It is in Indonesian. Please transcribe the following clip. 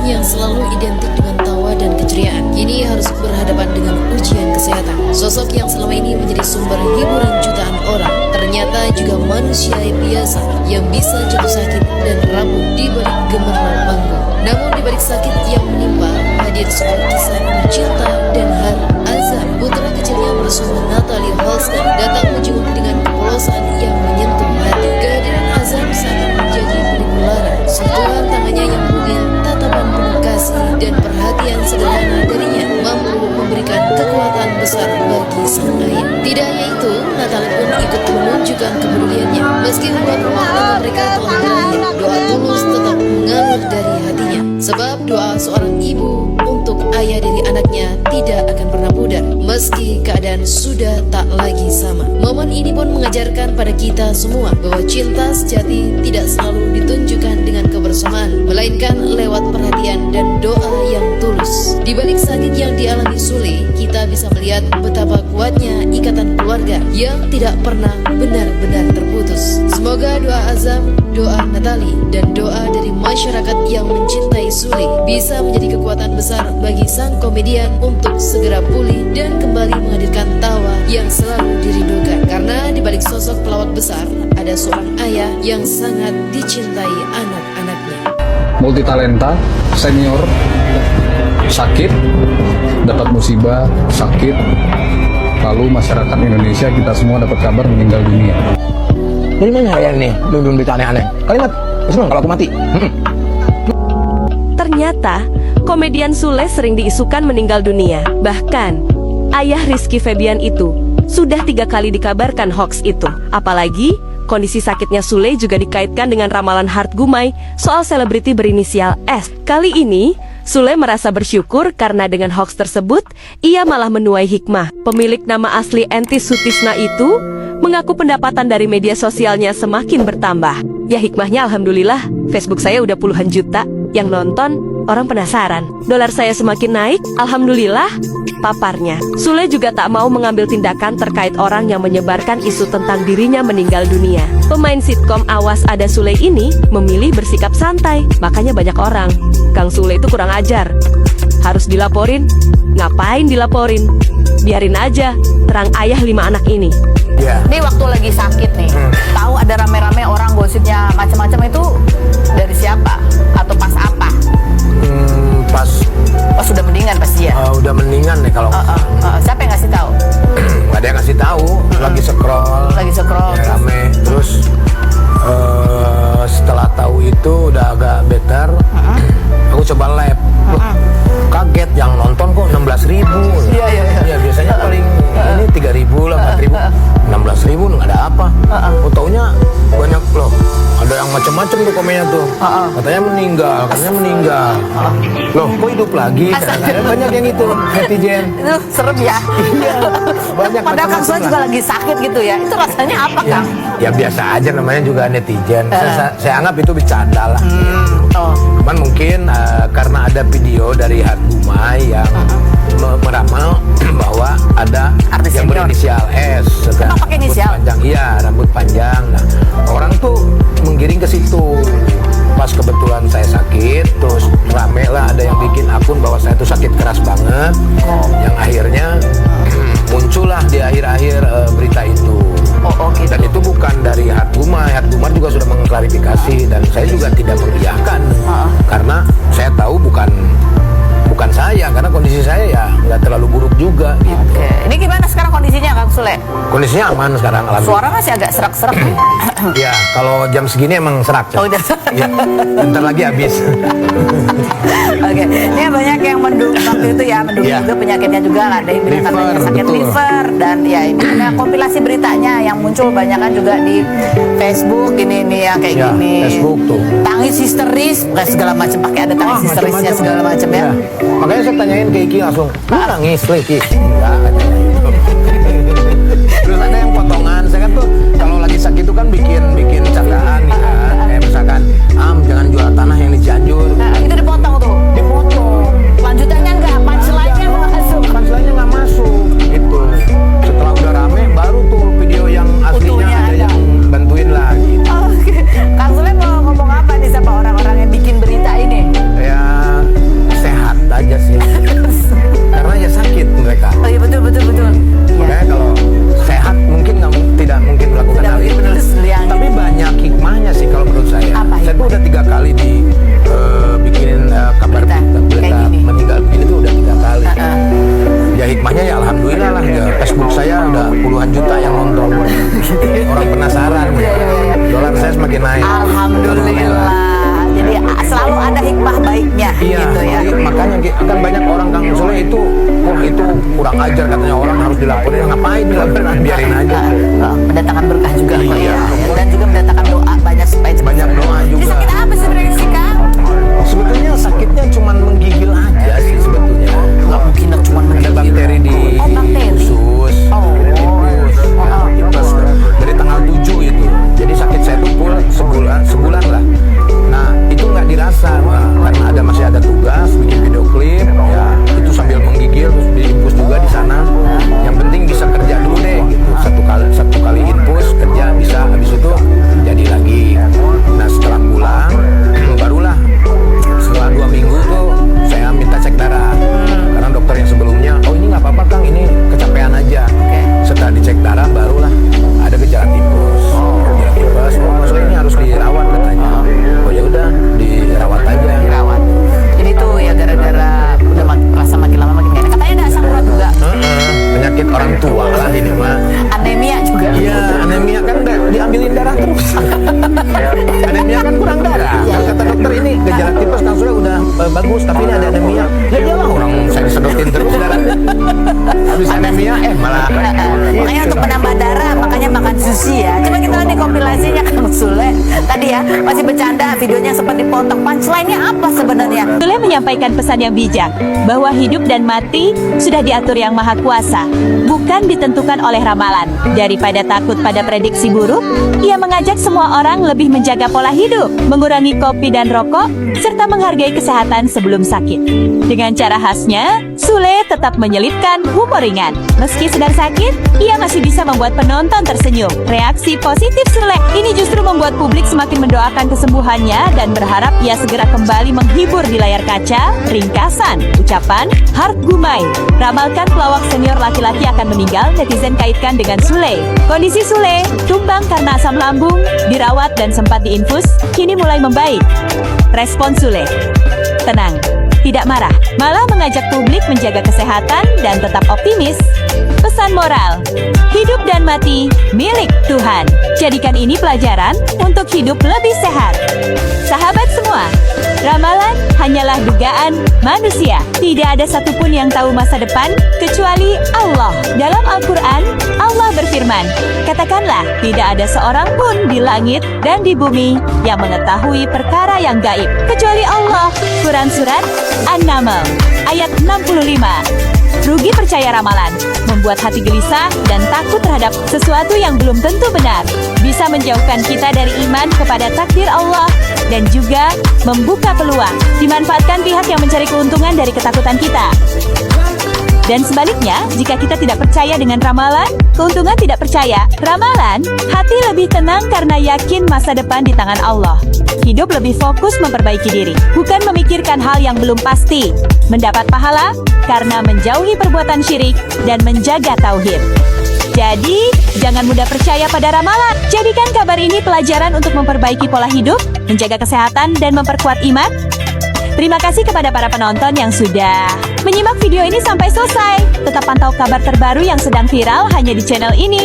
Yang selalu identik dengan tawa dan keceriaan, kini harus berhadapan dengan ujian kesehatan. Sosok yang selama ini menjadi sumber hiburan jutaan orang, ternyata juga manusia biasa yang bisa jatuh sakit dan rapuh di balik gemerlap panggung. Namun di balik sakit yang menimpa, hadir sebuah kisah cinta dan haru. Azam, putra kecilnya bersama Natalie Holston, datang menjenguk dengan kepolosan yang menyentuh hati. Kehadiran Azam sangat menjadi pelipur lara. Sentuhan tangannya yang mungil, tatapan penuh kasih dan perhatian sederhana darinya mampu memberikan kekuatan besar bagi sang ayah. Tidak hanya itu, Natalie pun ikut menunjukkan kepeduliannya. Meski membuat rumah tangga mereka telah berakhir, doa tulus tetap mengalir dari hatinya. Sebab doa seorang ibu untuk ayah dari anaknya tidak akan pernah pudar, meski keadaan sudah tak lagi sama. Momen ini pun mengajarkan pada kita semua bahwa cinta sejati tidak selalu ditunjukkan dengan kebersamaan, melainkan lewat perhatian dan doa yang tulus. Di balik sakit yang dialami Sule, kita bisa melihat betapa kuatnya ikatan keluarga yang tidak pernah benar-benar terputus. Semoga doa Azam, doa Natalie, dan doa dari masyarakat yang mencintai Sule bisa menjadi kekuatan besar bagi sang komedian untuk segera pulih dan kembali menghadirkan tawa yang selalu dirindukan. Karena di balik sosok pelawak besar, ada seorang ayah yang sangat dicintai anak-anaknya. Multi talenta, senior, sakit, dapat musibah, sakit, lalu masyarakat Indonesia kita semua dapat kabar meninggal dunia. Dari mana ya nih, belum berita aneh-aneh? Kalimat, seneng kalau aku mati. Ternyata, komedian Sule sering diisukan meninggal dunia. Bahkan, ayah Rizky Febian itu sudah 3 kali dikabarkan hoax itu. Apalagi, kondisi sakitnya Sule juga dikaitkan dengan ramalan Hart Gumai soal selebriti berinisial S. Kali ini, Sule merasa bersyukur karena dengan hoax tersebut, ia malah menuai hikmah. Pemilik nama asli Entis Sutisna itu mengaku pendapatan dari media sosialnya semakin bertambah. Ya hikmahnya alhamdulillah, Facebook saya udah puluhan juta. Yang nonton, orang penasaran. Dolar saya semakin naik, alhamdulillah, paparnya. Sule juga tak mau mengambil tindakan terkait orang yang menyebarkan isu tentang dirinya meninggal dunia. Pemain sitkom Awas Ada Sule ini memilih bersikap santai, makanya banyak orang, Kang Sule itu kurang ajar, harus dilaporin. Ngapain dilaporin? Biarin aja, terang ayah 5 anak ini. Ini waktu lagi sakit nih, tahu ada rame-rame orang gosipnya macam-macam, itu dari siapa? Atau pas apa? Pas udah mendingan pasti ya? Udah mendingan nih kalau siapa yang ngasih tahu? nggak ada yang ngasih tahu. Lagi scroll ya, rame. Terus setelah tahu itu udah agak better, aku coba live. Kaget, yang nonton kok 16.000. Iya, biasanya paling ini 3.000 lah, 4.000. 16.000 nggak ada apa. Taunya banyak loh. Ada yang macam-macam tuh komennya tuh. Katanya meninggal. Loh, kok hidup lagi? Banyak yang itu netizen. Itu serem ya. Iya. Banyak. Padahal Kang Sule juga lagi sakit gitu ya. Itu rasanya apa, Kang? Ya biasa aja, namanya juga netizen. Saya anggap itu bercanda lah. Cuman mungkin karena ada video dari Hart Gumai yang meramal bahwa ada artis yang berinisial S. Emang pakai inisial? Panjang, iya, rambut panjang. Nah, orang tuh menggiring ke situ. Pas kebetulan saya sakit, terus rame lah, ada yang bikin akun bahwa saya tuh sakit keras banget. Yang akhirnya muncullah di akhir-akhir berita itu. Gitu. Dan itu bukan dari Hart Gumai. Hart Gumai juga sudah mengklarifikasi, dan saya juga tidak mengiyakan karena saya tahu bukan saya, karena kondisi saya ya nggak terlalu buruk juga gitu. Ini gimana sekarang kondisinya, Kang Sule? Kondisinya aman sekarang, alhamdulillah. Suara masih agak serak-serak nih. Ya, kalau jam segini emang serak. Udah serak. Ya, bentar lagi habis. Ini banyak yang mendukung itu ya, itu penyakitnya juga lah. Ada yang bilang katanya sakit liver, dan ya ini ada kompilasi beritanya yang muncul banyak kan juga di Facebook ini yang kayak gini. Facebook tuh. Tangis histeris, segala macam, pakai ada tangis histerisnya segala macam ya. Makanya saya tanyain ke Iki langsung, nangis Iki? Enggak, katanya gitu. Terus ada yang potongan, saya kan tuh dilaporin, ngapain dilaporin, biarin aja. Mendatangkan berkah juga kok Iya. ya. Dan juga mendatangkan doa banyak supaya cepat Banyak sembuh. doa Jadi juga. sakit apa sebenarnya sih Kang? Sebetulnya sakitnya cuman menggigil aja sih sebetulnya. Nggak mungkin lah cuma Ada menggigil. bakteri di Oh, bakteri. usus, Oh. tipes, tipes dari tanggal 7 itu. Jadi sakit saya tuh full sebulan lah. Nah itu nggak dirasa Pak, karena masih ada tugas bikin video klip, ya itu sambil menggigil terus diinfus juga di sana. Yang penting bisa kerja dulu deh gitu. Satu kali infus kerja bisa, habis itu jadi lagi. Nah setelah pulang barulah setelah 2 minggu tuh saya minta cek darah karena dokter yang sebelumnya, oh ini nggak apa-apa Kang, ini kecapean aja. Setelah dicek darah barulah ada gejala tipes. Gejala tipes, oh maksudnya ini harus dirawat katanya. Oh ya udah dirawat aja. Dirawat. Jadi tuh ya gara-gara udah rasa makin lama makin gak enak. Katanya ada asam urat juga. Penyakit orang tua lah ini mah. Anemia juga. Iya, anemia kan diambilin darah terus. Anemia kan kurang darah. Kata dokter ini gejala tipes kan sudah udah bagus, tapi ini ada anemia. Ya iyalah orang saya disedotin terus darahnya. Habis anemia malah. Makanya untuk menambah darah, makanya makan sushi ya. Coba kita lihat nih kompilasinya Kang Sule. Tadi ya masih bercanda, videonya sempat dipotong. Punchline-nya apa sebenarnya? Sule menyampaikan pesan yang bijak, bahwa hidup dan mati sudah diatur Yang Maha Kuasa, bukan ditentukan oleh ramalan. Daripada takut pada prediksi buruk, ia mengajak semua orang lebih menjaga pola hidup, mengurangi kopi dan rokok, serta menghargai kesehatan sebelum sakit. Dengan cara khasnya, Sule tetap menyelipkan humor ringan. Meski sedang sakit, ia masih bisa membuat penonton tersenyum. Reaksi positif Sule ini justru membuat publik semakin mendoakan kesembuhannya dan berharap ia segera kembali menghibur di layar kaca. Ringkasan, ucapan Hart Gumai, ramalkan pelawak senior laki-laki akan meninggal, netizen kaitkan dengan Sule. Kondisi Sule, tumbang karena asam lambung, dirawat dan sempat diinfus, kini mulai membaik. Respon Sule, tenang, tidak marah, malah mengajak publik menjaga kesehatan dan tetap optimis. Pesan moral, hidup dan mati milik Tuhan. Jadikan ini pelajaran untuk hidup lebih sehat. Sahabat semua, ramalan hanyalah dugaan manusia. Tidak ada satupun yang tahu masa depan kecuali Allah. Dalam Al-Quran, Allah berfirman, katakanlah tidak ada seorang pun di langit dan di bumi yang mengetahui perkara yang gaib kecuali Allah. Quran Surat An-Naml ayat 65. Rugi percaya ramalan, membuat hati gelisah dan takut terhadap sesuatu yang belum tentu benar. Bisa menjauhkan kita dari iman kepada takdir Allah dan juga membuka peluang dimanfaatkan pihak yang mencari keuntungan dari ketakutan kita. Dan sebaliknya, jika kita tidak percaya dengan ramalan, keuntungan tidak percaya ramalan, hati lebih tenang karena yakin masa depan di tangan Allah. Hidup lebih fokus memperbaiki diri, bukan memikirkan hal yang belum pasti. Mendapat pahala karena menjauhi perbuatan syirik dan menjaga tauhid. Jadi, jangan mudah percaya pada ramalan. Jadikan kabar ini pelajaran untuk memperbaiki pola hidup, menjaga kesehatan, dan memperkuat iman. Terima kasih kepada para penonton yang sudah menyimak video ini sampai selesai. Tetap pantau kabar terbaru yang sedang viral hanya di channel ini.